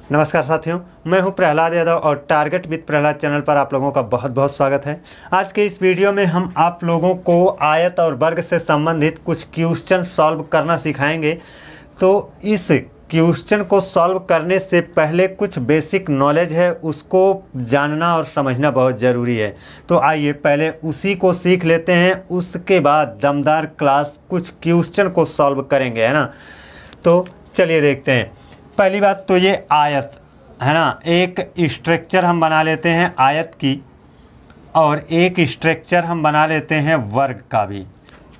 नमस्कार साथियों, मैं हूं प्रहलाद यादव और टारगेट विद प्रहलाद चैनल पर आप लोगों का बहुत बहुत स्वागत है। आज के इस वीडियो में हम आप लोगों को आयत और वर्ग से संबंधित कुछ क्वेश्चन सॉल्व करना सिखाएंगे। तो इस क्वेश्चन को सॉल्व करने से पहले कुछ बेसिक नॉलेज है, उसको जानना और समझना बहुत ज़रूरी है। तो आइए पहले उसी को सीख लेते हैं, उसके बाद दमदार क्लास कुछ क्वेश्चन को सॉल्व करेंगे, है ना। तो चलिए देखते हैं। पहली बात तो ये आयत है ना, एक स्ट्रक्चर हम बना लेते हैं आयत की, और एक स्ट्रक्चर हम बना लेते हैं वर्ग का भी,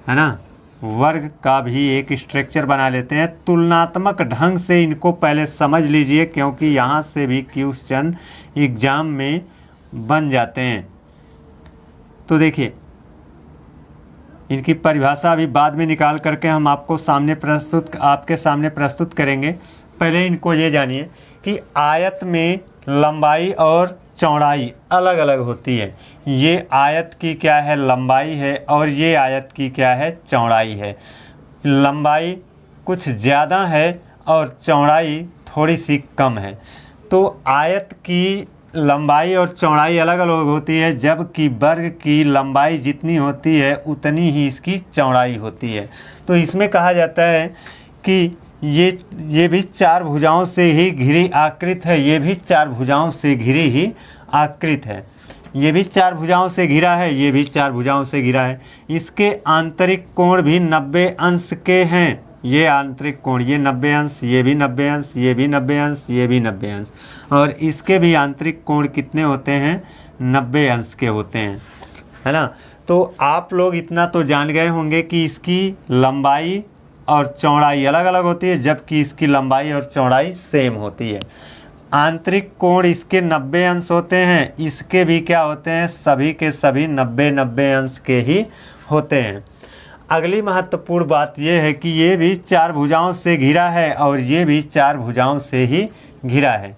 है ना। वर्ग का भी एक स्ट्रक्चर बना लेते हैं। तुलनात्मक ढंग से इनको पहले समझ लीजिए, क्योंकि यहाँ से भी क्वेश्चन एग्जाम में बन जाते हैं। तो देखिए, इनकी परिभाषा अभी बाद में निकाल करके हम आपके सामने प्रस्तुत करेंगे। पहले इनको ये जानिए कि आयत में लंबाई और चौड़ाई अलग अलग होती है। ये आयत की क्या है, लंबाई है, और ये आयत की क्या है, चौड़ाई है। लंबाई कुछ ज़्यादा है और चौड़ाई थोड़ी सी कम है। तो आयत की लंबाई और चौड़ाई अलग अलग होती है, जबकि वर्ग की लंबाई जितनी होती है उतनी ही इसकी चौड़ाई होती है। तो इसमें कहा जाता है कि ये भी चार भुजाओं से ही घिरी आकृत है, ये भी चार भुजाओं से घिरी ही आकृत है। ये भी चार भुजाओं से घिरा है, ये भी चार भुजाओं से घिरा है। इसके आंतरिक कोण भी 90 अंश के हैं। ये आंतरिक कोण, ये 90 अंश, ये भी 90 अंश, ये भी 90 अंश, ये भी 90 अंश, और इसके भी आंतरिक कोण कितने होते हैं, 90 अंश के होते हैं, है ना। तो आप लोग इतना तो जान गए होंगे कि इसकी लंबाई और चौड़ाई अलग अलग होती है, जबकि इसकी लंबाई और चौड़ाई सेम होती है। आंतरिक कोण इसके 90 अंश होते हैं, इसके भी क्या होते हैं, सभी के सभी 90 अंश के ही होते हैं। अगली महत्वपूर्ण बात यह है कि ये भी चार भुजाओं से घिरा है और ये भी चार भुजाओं से ही घिरा है।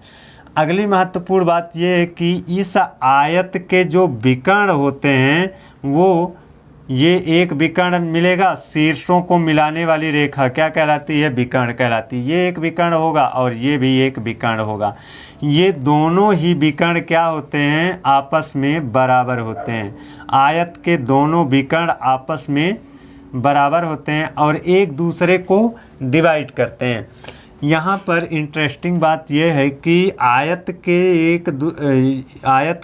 अगली महत्वपूर्ण बात यह है कि इस आयत के जो विकर्ण होते हैं वो, ये एक विकर्ण मिलेगा, शीर्षों को मिलाने वाली रेखा क्या कहलाती है, विकर्ण कहलाती है। ये एक विकर्ण होगा और ये भी एक विकर्ण होगा। ये दोनों ही विकर्ण क्या होते हैं, आपस में बराबर होते हैं। आयत के दोनों विकर्ण आपस में बराबर होते हैं और एक दूसरे को डिवाइड करते हैं। यहाँ पर इंटरेस्टिंग बात यह है कि आयत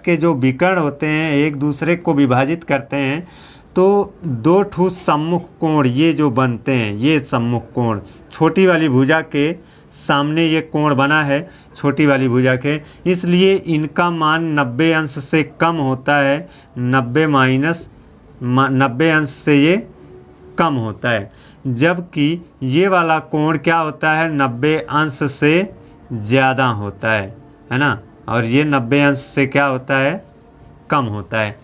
के जो विकर्ण होते हैं एक दूसरे को विभाजित करते हैं, तो दो ठू सम्मुख कोण ये जो बनते हैं, ये सम्मुख कोण छोटी वाली भुजा के सामने ये कोण बना है, छोटी वाली भुजा के, इसलिए इनका मान 90 अंश से कम होता है। 90 अंश से ये कम होता है, जबकि ये वाला कोण क्या होता है, 90 अंश से ज़्यादा होता है ना। और ये 90 अंश से क्या होता है, कम होता है।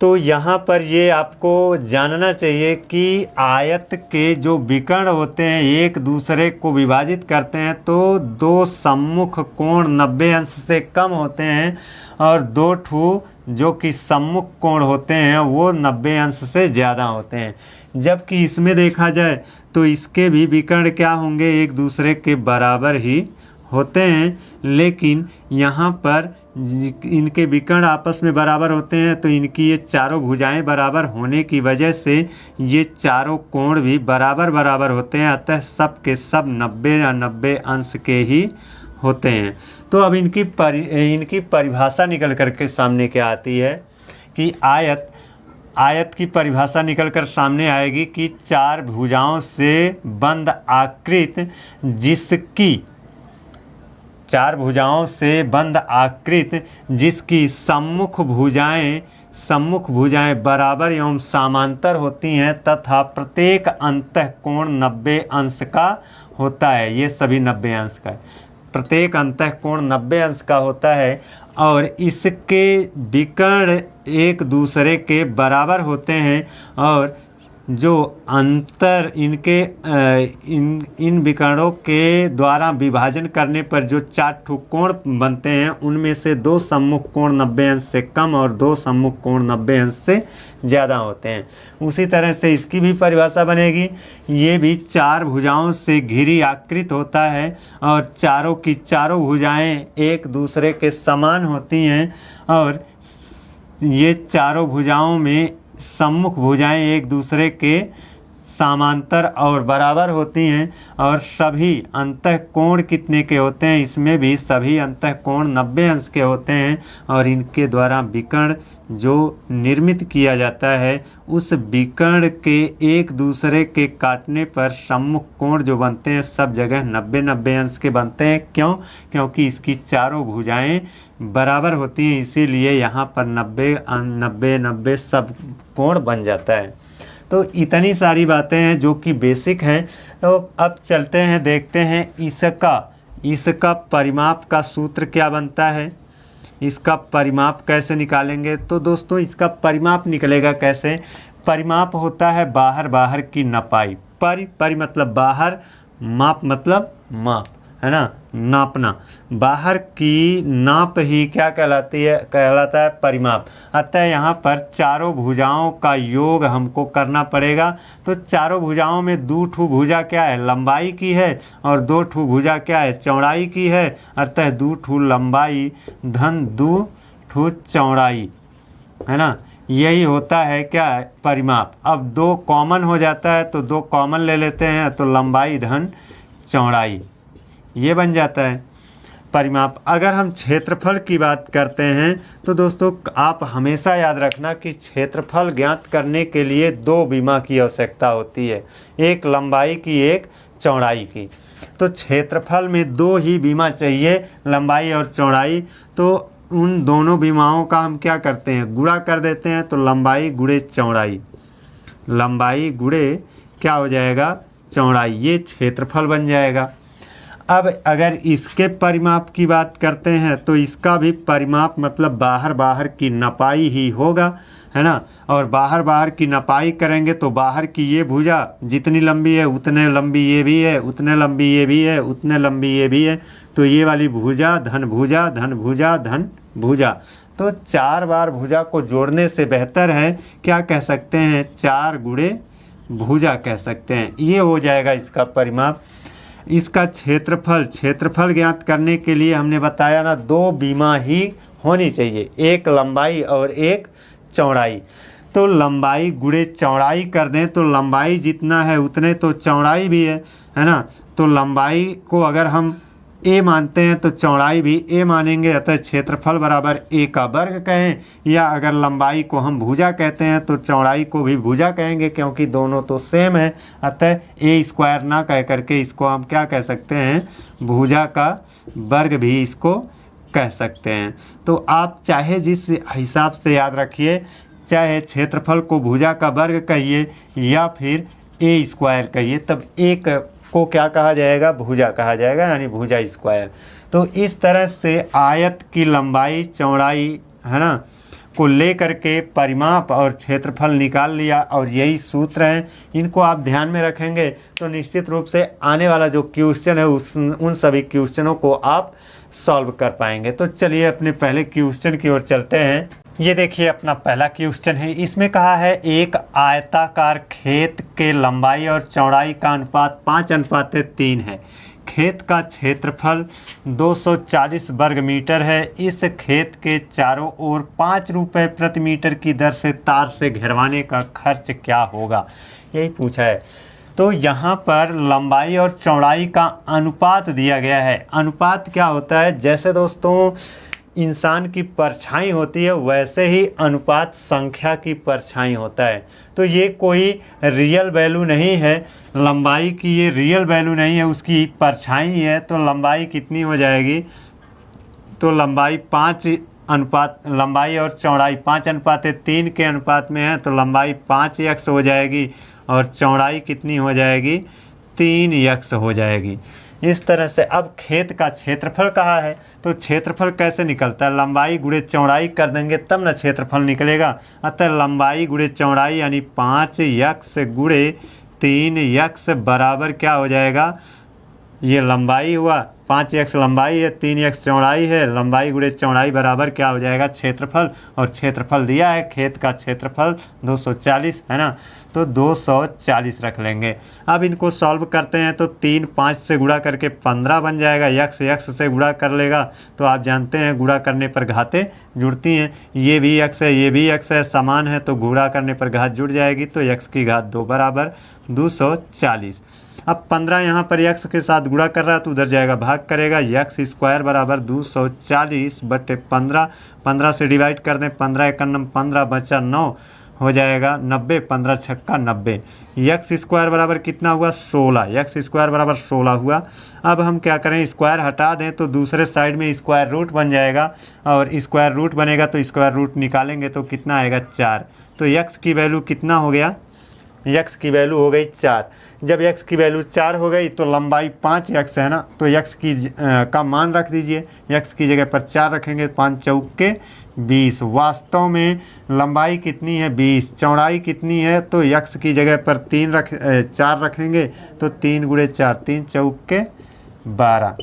तो यहाँ पर ये आपको जानना चाहिए कि आयत के जो विकर्ण होते हैं एक दूसरे को विभाजित करते हैं, तो दो सम्मुख कोण 90 अंश से कम होते हैं और दो ठू जो कि सम्मुख कोण होते हैं वो 90 अंश से ज़्यादा होते हैं। जबकि इसमें देखा जाए तो इसके भी विकर्ण क्या होंगे, एक दूसरे के बराबर ही होते हैं, लेकिन यहाँ पर इनके विकर्ण आपस में बराबर होते हैं, तो इनकी ये चारों भुजाएं बराबर होने की वजह से ये चारों कोण भी बराबर होते हैं। अतः सब के सब 90 अंश के ही होते हैं। तो अब इनकी परिभाषा निकल करके सामने क्या आती है कि आयत की परिभाषा निकल कर सामने आएगी कि चार भुजाओं से बंद आकृत जिसकी सम्मुख भुजाएं बराबर एवं समांतर होती हैं तथा प्रत्येक अंतःकोण 90 अंश का होता है। ये सभी 90 अंश का है, प्रत्येक अंतःकोण 90 अंश का होता है, और इसके विकर्ण एक दूसरे के बराबर होते हैं और जो अंतर इनके इन विकर्णों के द्वारा विभाजन करने पर जो 4 ठो कोण बनते हैं, उनमें से 2 सम्मुख कोण 90 अंश से कम और 2 सम्मुख कोण 90 अंश से ज़्यादा होते हैं। उसी तरह से इसकी भी परिभाषा बनेगी। ये भी 4 भुजाओं से घिरी आकृत होता है और चारों की चारों भुजाएं एक दूसरे के समान होती हैं और ये चारों भुजाओं में सम्मुख भुजाएं एक दूसरे के समांतर और बराबर होती हैं और सभी अंतःकोण कितने के होते हैं, इसमें भी सभी अंतःकोण 90 अंश के होते हैं और इनके द्वारा विकर्ण जो निर्मित किया जाता है उस विकर्ण के एक दूसरे के काटने पर सम्मुख कोण जो बनते हैं सब जगह 90-90 अंश के बनते हैं। क्यों? क्योंकि इसकी चारों भुजाएं बराबर होती हैं, इसीलिए यहाँ पर 90-90 सब कोण बन जाता है। तो इतनी सारी बातें हैं जो कि बेसिक हैं। तो अब चलते हैं, देखते हैं इसका परिमाप का सूत्र क्या बनता है, इसका परिमाप कैसे निकालेंगे। तो दोस्तों इसका परिमाप निकलेगा कैसे? परिमाप होता है बाहर की नपाई। परि मतलब बाहर, माप मतलब माप, है ना, नापना। बाहर की नाप ही क्या कहलाती है? कहलाता है परिमाप। अतः यहाँ पर चारों भुजाओं का योग हमको करना पड़ेगा। तो चारों भुजाओं में 2 ठू भुजा क्या है? लंबाई की है और 2 ठू भुजा क्या है? चौड़ाई की है। अतः 2 ठू लंबाई धन 2 ठू चौड़ाई, है ना, यही होता है क्या? परिमाप। अब 2 कॉमन हो जाता है तो 2 कॉमन ले लेते हैं तो लंबाई धन चौड़ाई, ये बन जाता है परिमाप। अगर हम क्षेत्रफल की बात करते हैं तो दोस्तों आप हमेशा याद रखना कि क्षेत्रफल ज्ञात करने के लिए 2 विमा की आवश्यकता होती है, एक लंबाई की एक चौड़ाई की। तो क्षेत्रफल में 2 ही विमा चाहिए, लंबाई और चौड़ाई। तो उन दोनों विमाओं का हम क्या करते हैं? गुणा कर देते हैं। तो लंबाई गुणे चौड़ाई, लंबाई गुणे क्या हो जाएगा? चौड़ाई, ये क्षेत्रफल बन जाएगा। अब अगर इसके परिमाप की बात करते हैं तो इसका भी परिमाप मतलब बाहर की नपाई ही होगा, है ना। और बाहर की नपाई करेंगे तो बाहर की ये भुजा जितनी लंबी है उतने लंबी ये भी है, उतने लंबी ये भी है, उतने लंबी ये भी है। तो ये वाली भुजा धन भुजा धन भुजा धन भुजा, तो 4 बार भुजा को जोड़ने से बेहतर है क्या कह सकते हैं? 4 गुणे भुजा कह सकते हैं। ये हो जाएगा इसका परिमाप। इसका क्षेत्रफल ज्ञात करने के लिए हमने बताया ना 2 विमा ही होनी चाहिए, एक लंबाई और एक चौड़ाई। तो लंबाई गुणे चौड़ाई कर दें तो लंबाई जितना है उतने तो चौड़ाई भी है ना। तो लंबाई को अगर हम a मानते हैं तो चौड़ाई भी a मानेंगे। अतः क्षेत्रफल बराबर a का वर्ग कहें, या अगर लंबाई को हम भुजा कहते हैं तो चौड़ाई को भी भुजा कहेंगे क्योंकि दोनों तो सेम है। अतः a² ना कह करके इसको हम क्या कह सकते हैं? भुजा का वर्ग भी इसको कह सकते हैं। तो आप चाहे जिस हिसाब से याद रखिए, चाहे क्षेत्रफल को भुजा का वर्ग कहिए या फिर a² कहिए, तब एक को क्या कहा जाएगा? भुजा कहा जाएगा, यानी भुजा स्क्वायर। तो इस तरह से आयत की लंबाई चौड़ाई, है ना, को लेकर के परिमाप और क्षेत्रफल निकाल लिया और यही सूत्र हैं। इनको आप ध्यान में रखेंगे तो निश्चित रूप से आने वाला जो क्वेश्चन है उन सभी क्वेश्चनों को आप सॉल्व कर पाएंगे। तो चलिए अपने पहले क्वेश्चन की ओर चलते हैं। ये देखिए अपना पहला क्वेश्चन है। इसमें कहा है एक आयताकार खेत के लंबाई और चौड़ाई का अनुपात 5:3 है। खेत का क्षेत्रफल 240 वर्ग मीटर है। इस खेत के चारों ओर 5 रुपये प्रति मीटर की दर से तार से घेरवाने का खर्च क्या होगा, यही पूछा है। तो यहाँ पर लंबाई और चौड़ाई का अनुपात दिया गया है। अनुपात क्या होता है? जैसे दोस्तों इंसान की परछाई होती है वैसे ही अनुपात संख्या की परछाई होता है। तो ये कोई रियल वैल्यू नहीं है, लंबाई की ये रियल वैल्यू नहीं है, उसकी परछाई है। तो लंबाई कितनी हो जाएगी? तो लंबाई लंबाई और चौड़ाई 5:3 के अनुपात में है, तो लंबाई 5x हो जाएगी और चौड़ाई कितनी हो जाएगी? 3x हो जाएगी। इस तरह से अब खेत का क्षेत्रफल कहा है, तो क्षेत्रफल कैसे निकलता है, लंबाई गुणे चौड़ाई कर देंगे तब ना क्षेत्रफल निकलेगा। अतः लंबाई गुणे चौड़ाई यानी 5x गुणे 3x बराबर क्या हो जाएगा, ये लंबाई हुआ, 5x लंबाई है, 3x चौड़ाई है, लंबाई गुणे चौड़ाई बराबर क्या हो जाएगा, क्षेत्रफल। और क्षेत्रफल दिया है खेत का क्षेत्रफल 240 है ना, तो 240 रख लेंगे। अब इनको सॉल्व करते हैं तो 3 5 से गुणा करके 15 बन जाएगा, x से गुणा कर लेगा तो आप जानते हैं गुणा करने पर घातें जुड़ती हैं, ये भी x है ये भी x है, समान है तो गुणा करने पर घात जुड़ जाएगी, तो x की घात 2 बराबर 240। अब 15 यहाँ पर x के साथ गुणा कर रहा है तो उधर जाएगा भाग करेगा, x स्क्वायर बराबर 240 बटे 15, 15 से डिवाइड कर दें, 15 एकम 15 बचा 9 हो जाएगा 90, 15 छक्का 90। x स्क्वायर बराबर कितना हुआ 16, x स्क्वायर बराबर 16 हुआ। अब हम क्या करें, स्क्वायर हटा दें तो दूसरे साइड में स्क्वायर रूट बन जाएगा, और स्क्वायर रूट बनेगा तो स्क्वायर रूट निकालेंगे तो कितना आएगा 4। तो x की वैल्यू कितना हो गया, x की वैल्यू हो गई 4। जब x की वैल्यू 4 हो गई तो लंबाई 5x है ना, तो x की का मान रख दीजिए, x की जगह पर 4 रखेंगे, 5 चौके 20। वास्तव में लंबाई कितनी है 20, चौड़ाई कितनी है, तो x की जगह पर 4 रखेंगे तो 3 गुणे 4, 3 चौके 12,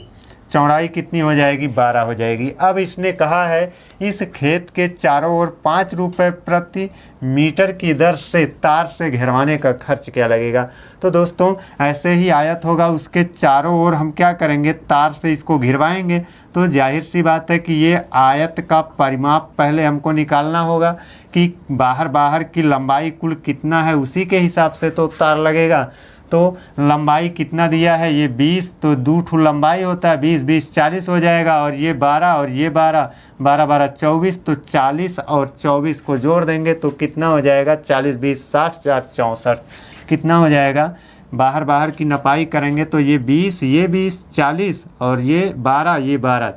चौड़ाई कितनी हो जाएगी 12 हो जाएगी। अब इसने कहा है इस खेत के चारों ओर 5 रुपये प्रति मीटर की दर से तार से घेरवाने का खर्च क्या लगेगा। तो दोस्तों ऐसे ही आयत होगा, उसके चारों ओर हम क्या करेंगे, तार से इसको घिरवाएंगे, तो जाहिर सी बात है कि ये आयत का परिमाप पहले हमको निकालना होगा कि बाहर की लंबाई कुल कितना है, उसी के हिसाब से तो तार लगेगा। तो लंबाई कितना दिया है, ये 20, तो 2 ठू लंबाई होता है, 20 20 40 हो जाएगा, और ये 12 और ये 12 12 12 24, तो 40 और 24 को जोड़ देंगे तो कितना हो जाएगा 40 20 60 4 64, कितना हो जाएगा, बाहर की नपाई करेंगे तो ये 20 ये 20 40 और ये 12 ये 12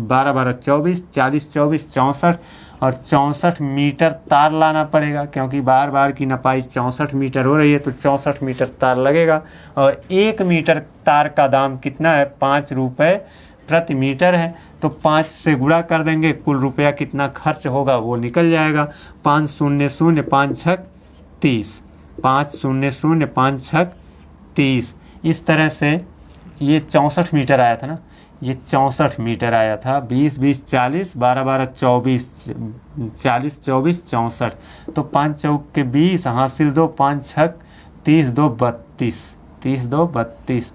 12 12 24 40 24 64, और 64 मीटर तार लाना पड़ेगा, क्योंकि बाहर की नपाई 64 मीटर हो रही है, तो 64 मीटर तार लगेगा। और 1 मीटर तार का दाम कितना है, 5 रुपये प्रति मीटर है, तो 5 से गुणा कर देंगे, कुल रुपया कितना खर्च होगा वो निकल जाएगा। 5 0 0 5 6 30, 5 0 0 5 6 30। इस तरह से ये 64 मीटर आया था ना, ये 64 मीटर आया था, 20 20 40 12 12 24 40 24 64, तो 5 चौक के 20 हासिल 2 5 6 30 2 32 30 2 32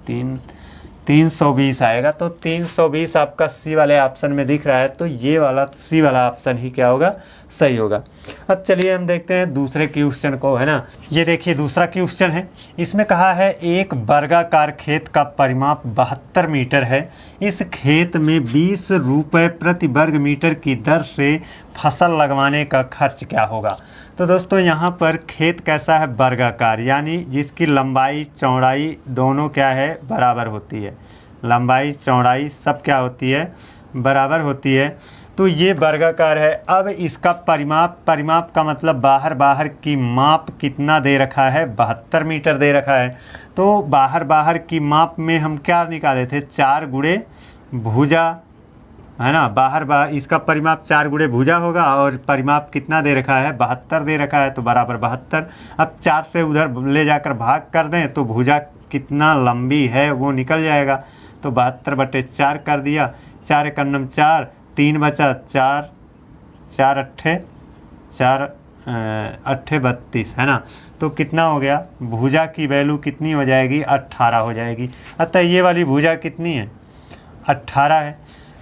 320 आएगा। तो 320 आपका सी वाले ऑप्शन में दिख रहा है, तो ये वाला सी वाला ऑप्शन ही क्या होगा, सही होगा। अब चलिए हम देखते हैं दूसरे क्वेश्चन को, है ना। ये देखिए दूसरा क्वेश्चन है, इसमें कहा है एक वर्गाकार खेत का परिमाप 72 मीटर है, इस खेत में 20 रुपये प्रति वर्ग मीटर की दर से फसल लगवाने का खर्च क्या होगा। तो दोस्तों यहाँ पर खेत कैसा है, वर्गाकार, यानी जिसकी लंबाई चौड़ाई दोनों क्या है, बराबर होती है, लंबाई चौड़ाई सब क्या होती है, बराबर होती है। तो ये वर्गाकार है। अब इसका परिमाप का मतलब बाहर की माप कितना दे रखा है, 72 मीटर दे रखा है। तो बाहर की माप में हम क्या निकाले थे, 4 गुणे भुजा, है ना। बाहर इसका परिमाप 4 गुणे भुजा होगा, और परिमाप कितना दे रखा है, 72 दे रखा है, तो बराबर 72। अब 4 से उधर ले जाकर भाग कर दें तो भुजा कितना लंबी है वो निकल जाएगा, तो 72 बटे 4 कर दिया, 4 एकम 4 3 बचा 4 4 अट्ठे 32, है ना। तो कितना हो गया, भुजा की वैल्यू कितनी हो जाएगी, 18 हो जाएगी। अतः ये वाली भुजा कितनी है, 18 है।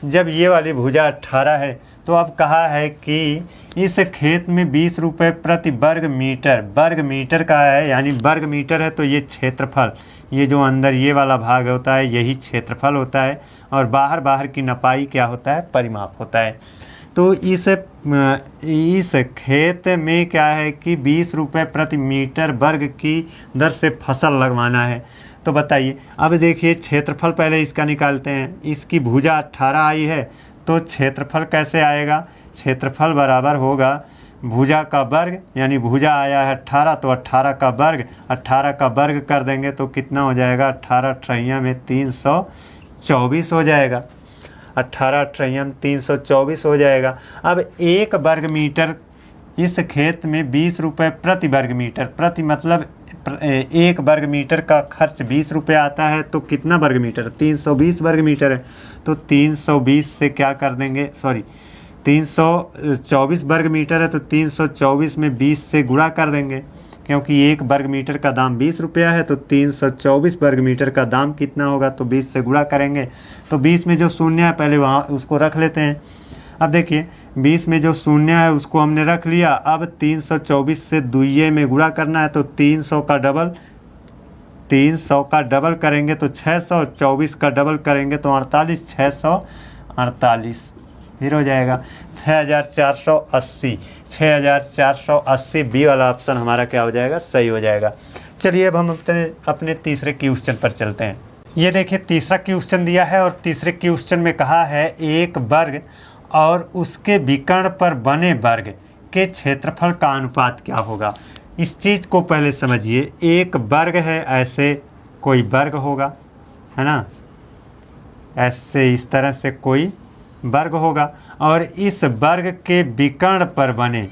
जब ये वाली भुजा 18 है तो अब कहा है कि इस खेत में 20 रुपये प्रति वर्ग मीटर का है, यानी वर्ग मीटर है, तो ये क्षेत्रफल, ये जो अंदर ये वाला भाग होता है यही क्षेत्रफल होता है, और बाहर की नपाई क्या होता है, परिमाप होता है। तो इस खेत में क्या है कि 20 रुपये प्रति मीटर वर्ग की दर से फसल लगवाना है। तो बताइए, अब देखिए क्षेत्रफल पहले इसका निकालते हैं। इसकी भुजा 18 आई है, तो क्षेत्रफल कैसे आएगा, क्षेत्रफल बराबर होगा भुजा का वर्ग, यानी भुजा आया है 18, तो 18 का वर्ग कर देंगे तो कितना हो जाएगा, 18 अट्ठइया में 324 हो जाएगा। 18 अट्ठइया में 324 हो जाएगा। अब 1 वर्ग मीटर, इस खेत में 20 रुपये प्रति वर्ग मीटर, प्रति मतलब 1 वर्ग मीटर का खर्च 20 रुपये आता है, तो कितना वर्ग मीटर, 320 वर्ग मीटर है। तो 320 से क्या कर देंगे, 324 वर्ग मीटर है, तो 324 में 20 से गुणा कर देंगे, क्योंकि 1 वर्ग मीटर का दाम 20 रुपया है। तो 324 वर्ग मीटर का दाम कितना होगा, तो 20 से गुणा करेंगे। तो 20 में जो शून्य है पहले वहाँ उसको रख लेते हैं। अब देखिए 20 में जो शून्य है उसको हमने रख लिया। अब 324 से दुइये में गुणा करना है, तो 300 का डबल करेंगे तो 600, 24 का डबल करेंगे तो 48, 648 फिर हो जाएगा 6480। 6480 बी वाला ऑप्शन हमारा क्या हो जाएगा, सही हो जाएगा। चलिए अब हम अपने तीसरे क्वेश्चन पर चलते हैं। ये देखिए तीसरा क्वेश्चन दिया है और तीसरे क्वेश्चन में कहा है एक वर्ग और उसके विकर्ण पर बने वर्ग के क्षेत्रफल का अनुपात क्या होगा। इस चीज़ को पहले समझिए। एक वर्ग है, ऐसे कोई वर्ग होगा, है ना, ऐसे इस तरह से कोई वर्ग होगा, और इस वर्ग के विकर्ण पर बने,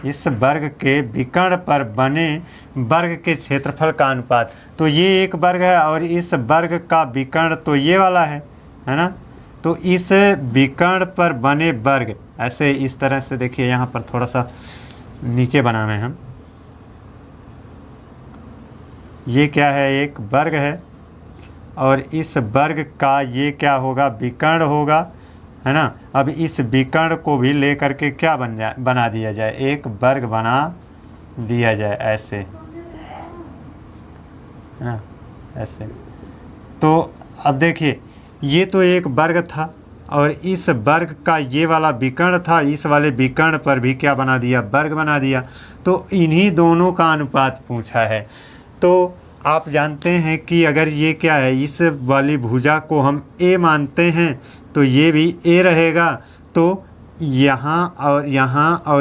इस वर्ग के विकर्ण पर बने वर्ग के क्षेत्रफल का अनुपात। तो ये एक वर्ग है और इस वर्ग का विकर्ण तो ये वाला है ना। तो इस विकर्ण पर बने वर्ग, ऐसे इस तरह से देखिए, यहाँ पर थोड़ा सा नीचे बनावे हम। ये क्या है, एक वर्ग है और इस वर्ग का ये क्या होगा, विकर्ण होगा, है ना। अब इस विकर्ण को भी लेकर के क्या बना दिया जाए, एक वर्ग बना दिया जाए, ऐसे, है ना, ऐसे। तो अब देखिए ये तो एक वर्ग था और इस वर्ग का ये वाला विकर्ण था, इस वाले विकर्ण पर भी क्या बना दिया, वर्ग बना दिया। तो इन्हीं दोनों का अनुपात पूछा है। तो आप जानते हैं कि अगर ये क्या है, इस वाली भुजा को हम ए मानते हैं तो ये भी ए रहेगा। तो यहाँ और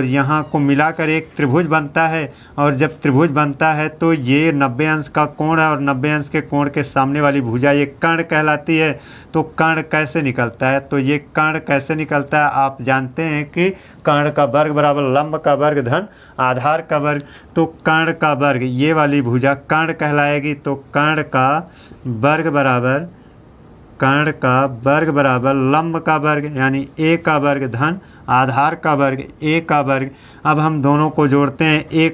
यहाँ को मिलाकर एक त्रिभुज बनता है, और जब त्रिभुज बनता है तो ये 90 अंश का कोण है और 90 अंश के कोण के सामने वाली भुजा ये कर्ण कहलाती है। तो कर्ण कैसे निकलता है, तो ये कर्ण कैसे निकलता है, आप जानते हैं कि कर्ण का वर्ग बराबर लंब का वर्ग धन आधार का वर्ग। तो कर्ण का वर्ग, ये वाली भुजा कर्ण कहलाएगी। तो कर्ण का वर्ग बराबर लंब का वर्ग, यानी ए का वर्ग धन आधार का वर्ग, ए का वर्ग। अब हम दोनों को जोड़ते हैं, ए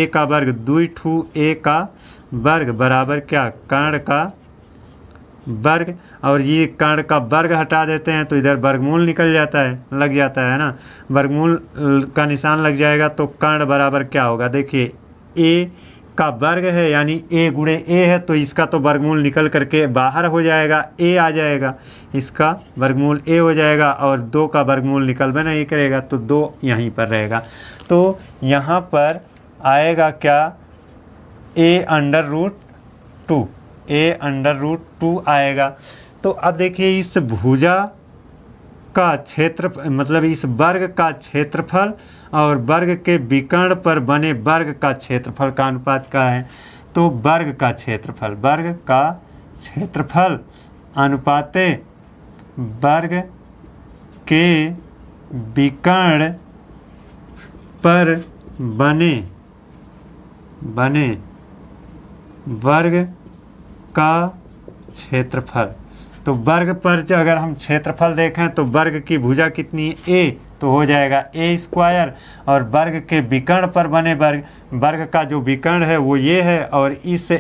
का वर्ग 2 ठू ए का वर्ग बराबर क्या, कर्ण का वर्ग। और ये कर्ण का वर्ग हटा देते हैं तो इधर वर्गमूल निकल जाता है, लग जाता है ना, वर्गमूल का निशान लग जाएगा। तो कर्ण बराबर क्या होगा, देखिए ए का वर्ग है, यानी ए गुणे ए है, तो इसका तो वर्गमूल निकल करके बाहर हो जाएगा, ए आ जाएगा, इसका वर्गमूल ए हो जाएगा, और 2 का वर्गमूल निकलबे नहीं करेगा तो 2 यहीं पर रहेगा। तो यहाँ पर आएगा क्या, a√2 आएगा। तो अब देखिए इस भुजा का क्षेत्र, मतलब इस वर्ग का क्षेत्रफल और वर्ग के विकर्ण पर बने वर्ग का क्षेत्रफल का अनुपात क्या है। तो वर्ग का क्षेत्रफल अनुपाते वर्ग के विकर्ण पर बने वर्ग का क्षेत्रफल। तो वर्ग पर अगर हम क्षेत्रफल देखें तो वर्ग की भुजा कितनी है, ए, तो हो जाएगा a², और वर्ग के विकर्ण पर बने वर्ग का जो विकर्ण है वो ये है, और इस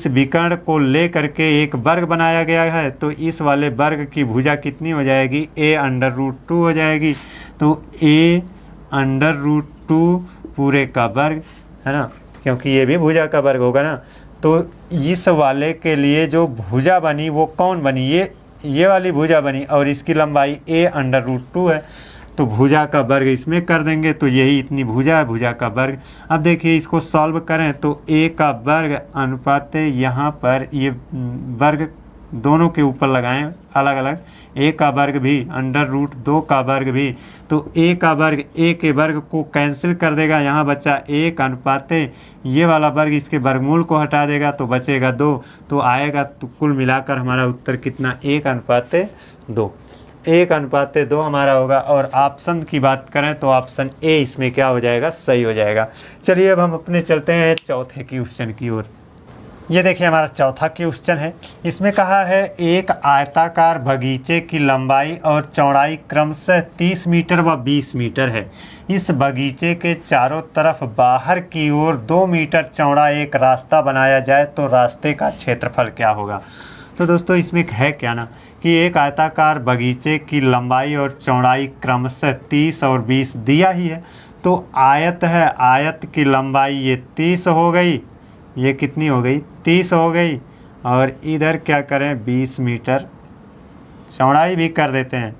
विकर्ण को ले करके एक वर्ग बनाया गया है। तो इस वाले वर्ग की भुजा कितनी हो जाएगी, a√2 हो जाएगी। तो a√2 पूरे का वर्ग, है ना, क्योंकि ये भी भुजा का वर्ग होगा ना। तो इस वाले के लिए जो भुजा बनी वो कौन बनी, ये वाली भुजा बनी, और इसकी लंबाई a√2 है। तो भुजा का वर्ग इसमें कर देंगे, तो यही इतनी भुजा है, भुजा का वर्ग। अब देखिए इसको सॉल्व करें तो a का वर्ग अनुपात यहाँ पर ये वर्ग दोनों के ऊपर लगाएं अलग अलग, a का वर्ग भी √2 का वर्ग भी, तो a का वर्ग a के वर्ग को कैंसिल कर देगा, यहाँ बचा 1 अनुपाते ये वाला वर्ग इसके वर्गमूल को हटा देगा तो बचेगा 2, तो आएगा तो कुल मिलाकर हमारा उत्तर कितना 1:2, 1:2 हमारा होगा। और ऑप्शन की बात करें तो ऑप्शन ए इसमें क्या हो जाएगा, सही हो जाएगा। चलिए अब हम अपने चलते हैं चौथे क्वेश्चन की ओर। ये देखिए हमारा चौथा क्वेश्चन है। इसमें कहा है एक आयताकार बगीचे की लंबाई और चौड़ाई क्रमशः 30 मीटर व 20 मीटर है। इस बगीचे के चारों तरफ बाहर की ओर 2 मीटर चौड़ा एक रास्ता बनाया जाए तो रास्ते का क्षेत्रफल क्या होगा। तो दोस्तों इसमें है क्या ना कि एक आयताकार बगीचे की लंबाई और चौड़ाई क्रमशः 30 और 20 दिया ही है। तो आयत है, आयत की लंबाई ये 30 हो गई, ये कितनी हो गई 30 हो गई, और इधर क्या करें 20 मीटर चौड़ाई भी कर देते हैं,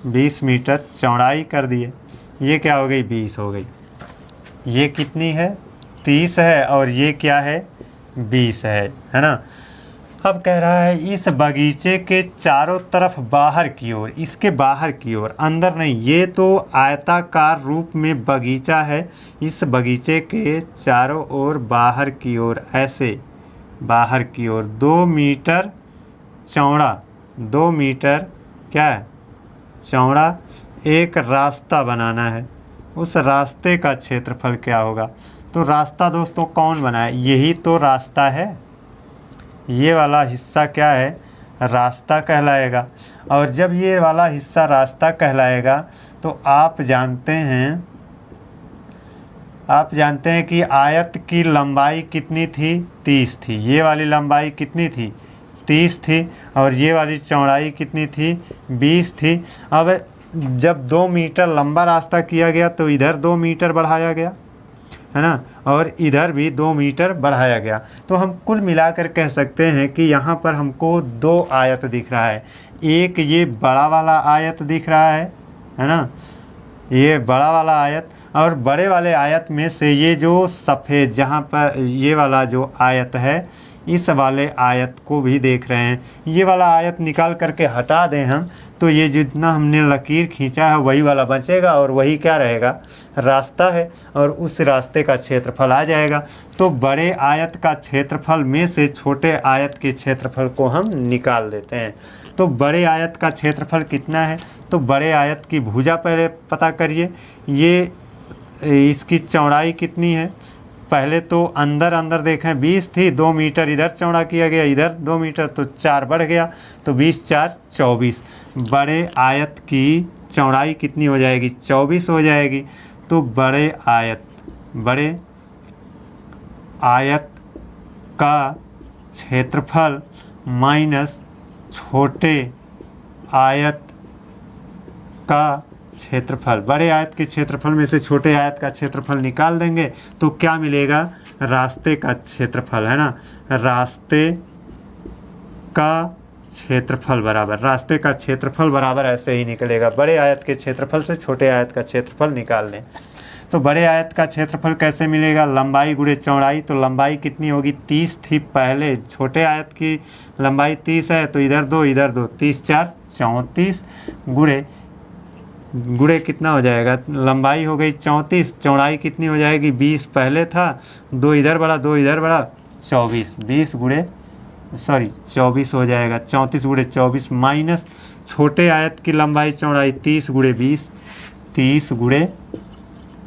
20 मीटर चौड़ाई कर दिए, ये क्या हो गई 20 हो गई। ये कितनी है 30 है और ये क्या है 20 है ना। अब कह रहा है इस बगीचे के चारों तरफ बाहर की ओर, इसके बाहर की ओर, अंदर नहीं, ये तो आयताकार रूप में बगीचा है, इस बगीचे के चारों ओर बाहर की ओर, ऐसे बाहर की ओर 2 मीटर चौड़ा, 2 मीटर क्या है चौड़ा एक रास्ता बनाना है। उस रास्ते का क्षेत्रफल क्या होगा। तो रास्ता दोस्तों कौन बनाए, यही तो रास्ता है, ये वाला हिस्सा क्या है रास्ता कहलाएगा। और जब ये वाला हिस्सा रास्ता कहलाएगा तो आप जानते हैं कि आयत की लंबाई कितनी थी 30 थी, ये वाली लंबाई कितनी थी 30 थी, और ये वाली चौड़ाई कितनी थी 20 थी। अब जब 2 मीटर लंबा रास्ता किया गया तो इधर 2 मीटर बढ़ाया गया है ना, और इधर भी 2 मीटर बढ़ाया गया। तो हम कुल मिलाकर कह सकते हैं कि यहाँ पर हमको 2 आयत दिख रहा है। एक ये बड़ा वाला आयत दिख रहा है ना, ये बड़ा वाला आयत, और बड़े वाले आयत में से ये जो सफ़ेद जहाँ पर ये वाला जो आयत है, इस वाले आयत को भी देख रहे हैं। ये वाला आयत निकाल करके हटा दें हम तो ये जितना हमने लकीर खींचा है वही वाला बचेगा, और वही क्या रहेगा रास्ता है, और उस रास्ते का क्षेत्रफल आ जाएगा। तो बड़े आयत का क्षेत्रफल में से छोटे आयत के क्षेत्रफल को हम निकाल देते हैं। तो बड़े आयत का क्षेत्रफल कितना है, तो बड़े आयत की भुजा पहले पता करिए, ये इसकी चौड़ाई कितनी है। पहले तो अंदर देखें 20 थी, 2 मीटर इधर चौड़ा किया गया, इधर 2 मीटर, तो 4 बढ़ गया, तो 20 4 24। बड़े आयत की चौड़ाई कितनी हो जाएगी 24 हो जाएगी। तो बड़े आयत का क्षेत्रफल माइनस छोटे आयत का क्षेत्रफल, बड़े आयत के क्षेत्रफल में से छोटे आयत का क्षेत्रफल निकाल देंगे तो क्या मिलेगा रास्ते का क्षेत्रफल, है ना। रास्ते का क्षेत्रफल बराबर, रास्ते का क्षेत्रफल बराबर ऐसे ही निकलेगा। बड़े आयत के क्षेत्रफल से छोटे आयत का क्षेत्रफल निकाल लें। तो बड़े आयत का क्षेत्रफल कैसे मिलेगा, लंबाई गुणे चौड़ाई। तो लंबाई कितनी होगी 30 थी पहले, छोटे आयत की लंबाई 30 है, तो इधर 2 इधर 2, 30 4 34 गुणे कितना हो जाएगा, लंबाई हो गई 34, चौड़ाई कितनी हो जाएगी 20 पहले था, 2 इधर बढ़ा 2 इधर बढ़ा 24, 24 हो जाएगा। 34 गुणे 24 माइनस छोटे आयत की लंबाई चौड़ाई 30 गुणे 20, 30 गुणे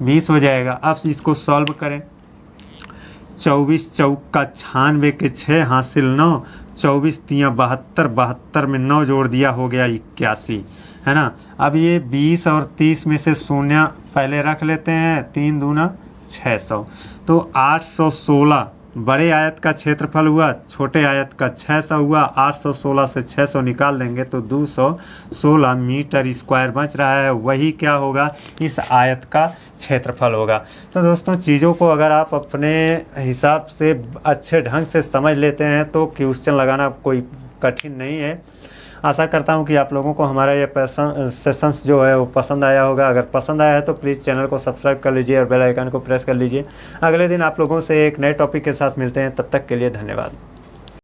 20 हो जाएगा। अब इसको सॉल्व करें। 24 चौका 96 के 6 हासिल 9, 24 तियाँ 72, 72 में 9 जोड़ दिया हो गया 81, है ना। अब ये 20 और 30 में से शून्य पहले रख लेते हैं, 3 दूना 600, तो 816 बड़े आयत का क्षेत्रफल हुआ, छोटे आयत का 600 हुआ। 816 से 600 निकाल देंगे तो 216 मीटर स्क्वायर बच रहा है, वही क्या होगा इस आयत का क्षेत्रफल होगा। तो दोस्तों चीज़ों को अगर आप अपने हिसाब से अच्छे ढंग से समझ लेते हैं तो क्वेश्चन लगाना कोई कठिन नहीं है। आशा करता हूं कि आप लोगों को हमारा ये सेशंस जो है वो पसंद आया होगा। अगर पसंद आया है तो प्लीज़ चैनल को सब्सक्राइब कर लीजिए और बेल आइकन को प्रेस कर लीजिए। अगले दिन आप लोगों से एक नए टॉपिक के साथ मिलते हैं, तब तक के लिए धन्यवाद।